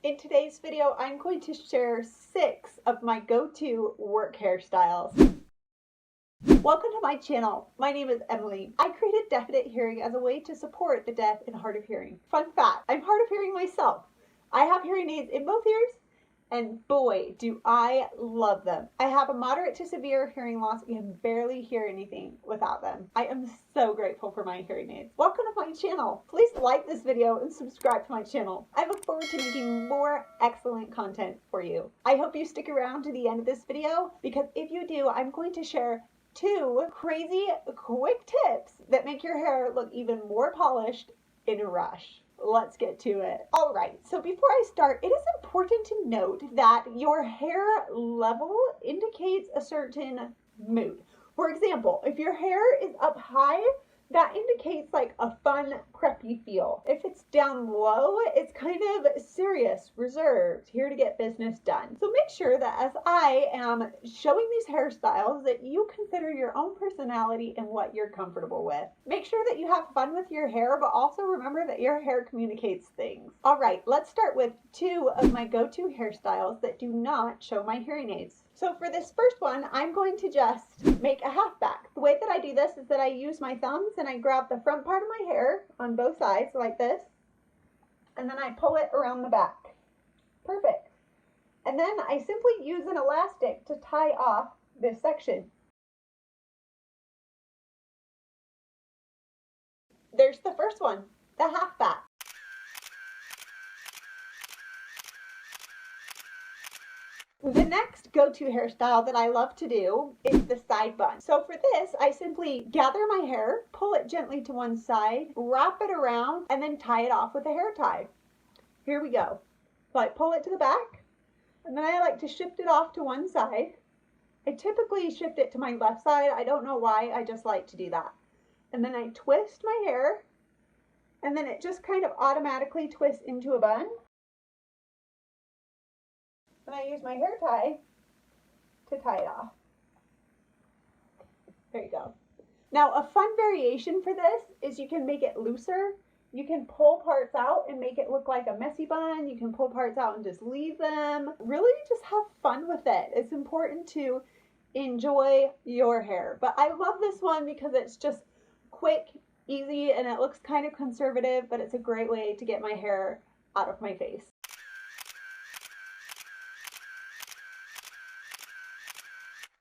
In today's video, I'm going to share 6 of my go-to work hairstyles. Welcome to my channel. My name is Emily. I created Definite Hearing as a way to support the deaf and hard of hearing. Fun fact, I'm hard of hearing myself. I have hearing aids in both ears, and boy, do I love them. I have a moderate to severe hearing loss and can barely hear anything without them. I am so grateful for my hearing aids. Welcome to my channel. Please like this video and subscribe to my channel. I look forward to making more excellent content for you. I hope you stick around to the end of this video because if you do, I'm going to share 2 crazy quick tips that make your hair look even more polished in a rush. Let's get to it. All right, so before I start, it is important to note that your hair level indicates a certain mood. For example, if your hair is up high, that indicates like a fun, preppy feel. If it's down low, it's kind of serious, reserved, here to get business done. So make sure that as I am showing these hairstyles that you consider your own personality and what you're comfortable with. Make sure that you have fun with your hair, but also remember that your hair communicates things. All right, let's start with 2 of my go-to hairstyles that do not show my hearing aids. So for this first one, I'm going to just make a halfback. The way that I do this is that I use my thumbs and I grab the front part of my hair on both sides like this, and then I pull it around the back. Perfect. And then I simply use an elastic to tie off this section. There's the first one, the halfback. The next go-to hairstyle that I love to do is the side bun. So for this, I simply gather my hair, pull it gently to one side, wrap it around, and then tie it off with a hair tie. Here we go. So I pull it to the back, and then I like to shift it off to one side. I typically shift it to my left side. I don't know why, I just like to do that. And then I twist my hair, and then it just kind of automatically twists into a bun. And I use my hair tie to tie it off. There you go. Now a fun variation for this is you can make it looser. You can pull parts out and make it look like a messy bun. You can pull parts out and just leave them. Really just have fun with it. It's important to enjoy your hair. But I love this one because it's just quick, easy, and it looks kind of conservative, but it's a great way to get my hair out of my face.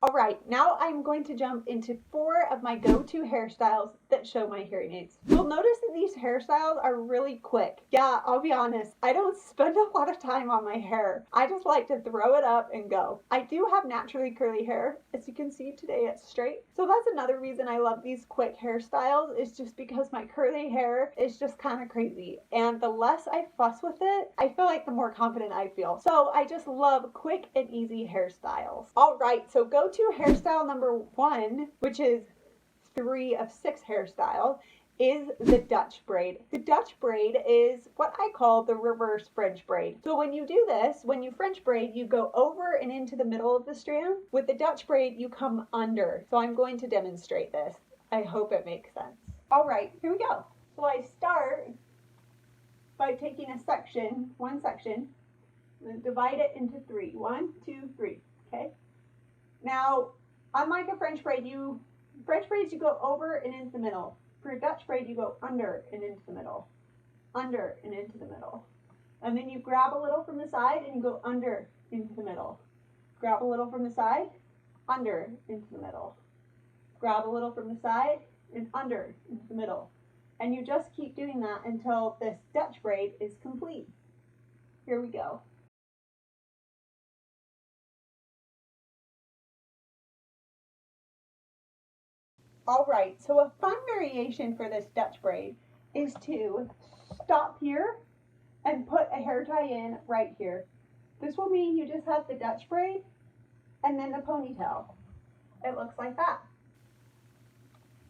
All right, now I'm going to jump into 4 of my go-to hairstyles that show my hearing aids. You'll notice that these hairstyles are really quick. Yeah, I'll be honest, I don't spend a lot of time on my hair. I just like to throw it up and go. I do have naturally curly hair. As you can see today, it's straight. So that's another reason I love these quick hairstyles, is just because my curly hair is just kind of crazy. And the less I fuss with it, I feel like the more confident I feel. So I just love quick and easy hairstyles. All right, so go to hairstyle number 1, which is 3 of 6 hairstyles, is the Dutch braid. The Dutch braid is what I call the reverse French braid. So when you do this, when you French braid, you go over and into the middle of the strand. With the Dutch braid, you come under. So I'm going to demonstrate this. I hope it makes sense. All right, here we go. So I start by taking a section, one section, and divide it into 3. 1, 2, 3, okay? Now, unlike a French braid, French braids you go over and into the middle. For a Dutch braid, you go under and into the middle. Under and into the middle. And then you grab a little from the side and you go under into the middle. Grab a little from the side, under into the middle. Grab a little from the side and under into the middle. And you just keep doing that until this Dutch braid is complete. Here we go. All right, so a fun variation for this Dutch braid is to stop here and put a hair tie in right here. This will mean you just have the Dutch braid and then the ponytail. It looks like that.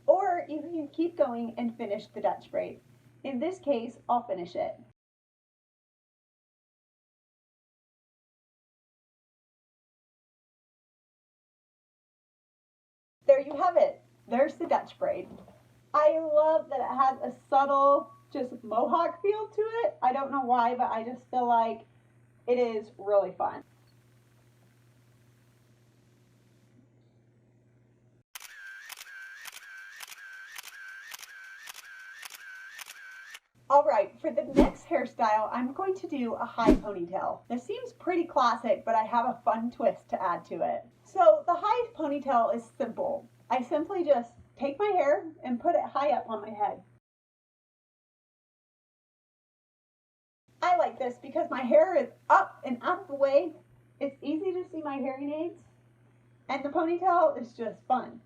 Or you can keep going and finish the Dutch braid. In this case, I'll finish it. There you have it. There's the Dutch braid. I love that it has a subtle, just mohawk feel to it. I don't know why, but I just feel like It is really fun. Alright, for the next hairstyle, I'm going to do a high ponytail. This seems pretty classic, but I have a fun twist to add to it. So the high ponytail is simple. I simply just take my hair and put it high up on my head. I like this because my hair is up and out of the way. It's easy to see my hearing aids, and the ponytail is just fun.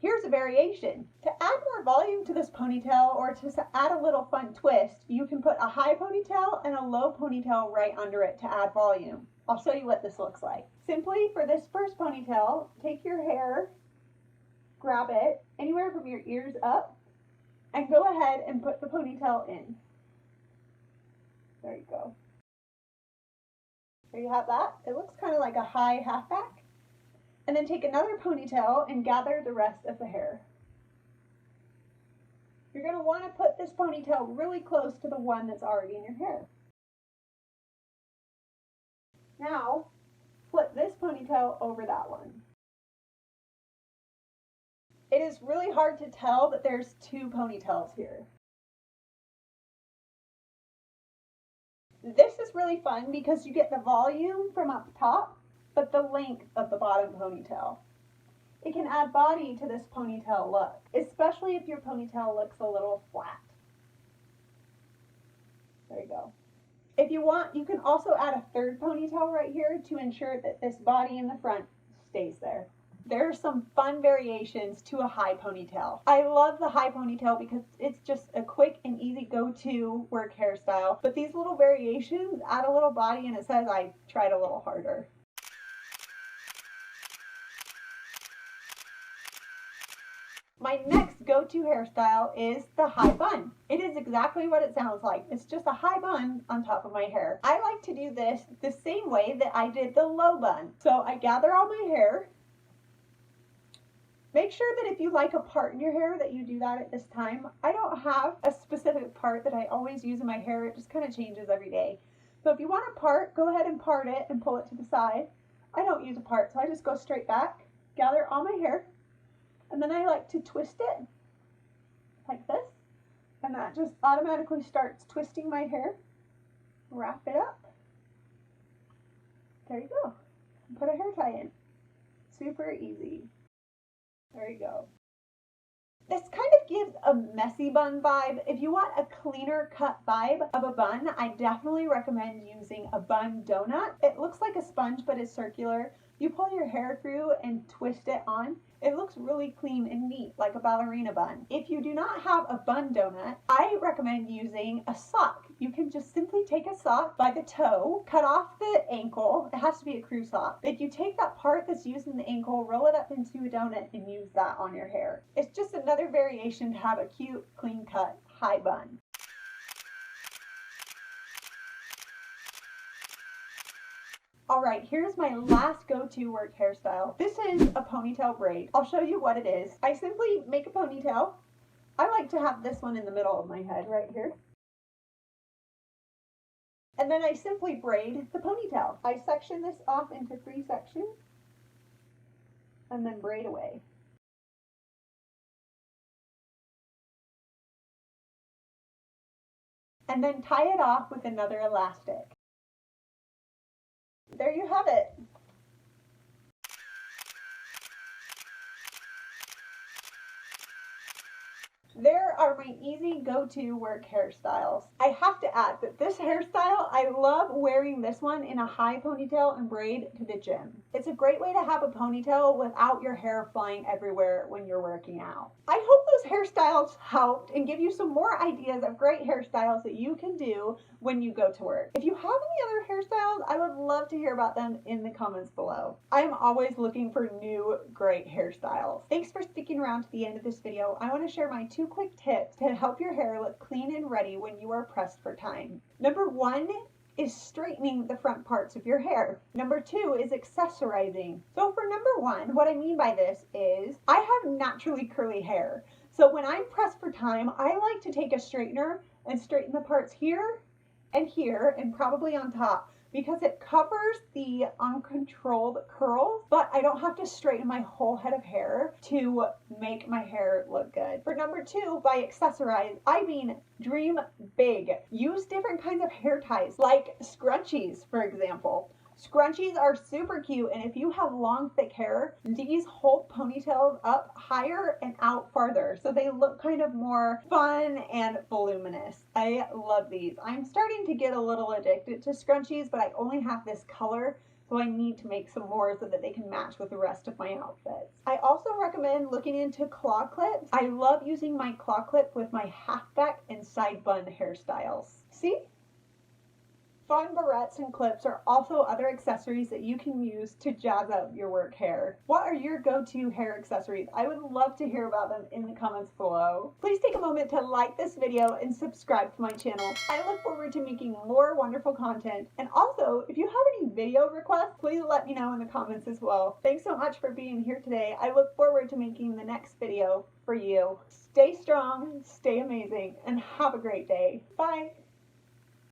Here's a variation. To add more volume to this ponytail or to add a little fun twist, you can put a high ponytail and a low ponytail right under it to add volume. I'll show you what this looks like. Simply for this first ponytail, take your hair, grab it anywhere from your ears up, and go ahead and put the ponytail in. There you go. There you have that. It looks kind of like a high halfback. And then take another ponytail and gather the rest of the hair. You're going to want to put this ponytail really close to the one that's already in your hair. Now, flip this ponytail over that one. It is really hard to tell that there's two ponytails here. This is really fun because you get the volume from up top, but the length of the bottom ponytail. It can add body to this ponytail look, especially if your ponytail looks a little flat. There you go. If you want, you can also add a third ponytail right here to ensure that this body in the front stays there. There are some fun variations to a high ponytail. I love the high ponytail because it's just a quick and easy go-to work hairstyle, but these little variations add a little body and it says I tried a little harder. My next go-to hairstyle is the high bun. It is exactly what it sounds like. It's just a high bun on top of my hair. I like to do this the same way that I did the low bun. So I gather all my hair. Make sure that if you like a part in your hair that you do that at this time. I don't have a specific part that I always use in my hair. It just kind of changes every day. So if you want a part, go ahead and part it and pull it to the side. I don't use a part, so I just go straight back, gather all my hair, and then I like to twist it like this, and that just automatically starts twisting my hair. Wrap it up. There you go. Put a hair tie in. Super easy. There you go. This kind of gives a messy bun vibe. If you want a cleaner cut vibe of a bun, I definitely recommend using a bun donut. It looks like a sponge, but it's circular. You pull your hair through and twist it on. It looks really clean and neat, like a ballerina bun. If you do not have a bun donut, I recommend using a sock. You can just simply take a sock by the toe, cut off the ankle. It has to be a crew sock. If you take that part that's used in the ankle, roll it up into a donut and use that on your hair. It's just another variation to have a cute, clean cut, high bun. Alright, here's my last go-to work hairstyle. This is a ponytail braid. I'll show you what it is. I simply make a ponytail. I like to have this one in the middle of my head right here. And then I simply braid the ponytail. I section this off into 3 sections and then braid away. And then tie it off with another elastic. There you have it. There are my easy go-to work hairstyles. I have to add that this hairstyle, I love wearing this one in a high ponytail and braid to the gym. It's a great way to have a ponytail without your hair flying everywhere when you're working out. I hope those hairstyles helped and give you some more ideas of great hairstyles that you can do when you go to work. If you have any other hairstyles, I would love to hear about them in the comments below. I am always looking for new great hairstyles. Thanks for sticking around to the end of this video. I want to share my 2 quick tips to help your hair look clean and ready when you are pressed for time. Number 1 is straightening the front parts of your hair. Number 2 is accessorizing. So for number 1, what I mean by this is I have naturally curly hair. So when I'm pressed for time, I like to take a straightener and straighten the parts here and here, and probably on top, because it covers the uncontrolled curls, but I don't have to straighten my whole head of hair to make my hair look good. For number 2, by accessorize, I mean dream big. Use different kinds of hair ties, like scrunchies, for example. Scrunchies are super cute, and if you have long, thick hair, these hold ponytails up higher and out farther, so they look kind of more fun and voluminous. I love these. I'm starting to get a little addicted to scrunchies, but I only have this color, so I need to make some more so that they can match with the rest of my outfits. I also recommend looking into claw clips. I love using my claw clip with my halfback and side bun hairstyles. See? Fun barrettes and clips are also other accessories that you can use to jazz up your work hair. What are your go-to hair accessories? I would love to hear about them in the comments below. Please take a moment to like this video and subscribe to my channel. I look forward to making more wonderful content. And also, if you have any video requests, please let me know in the comments as well. Thanks so much for being here today. I look forward to making the next video for you. Stay strong, stay amazing, and have a great day. Bye!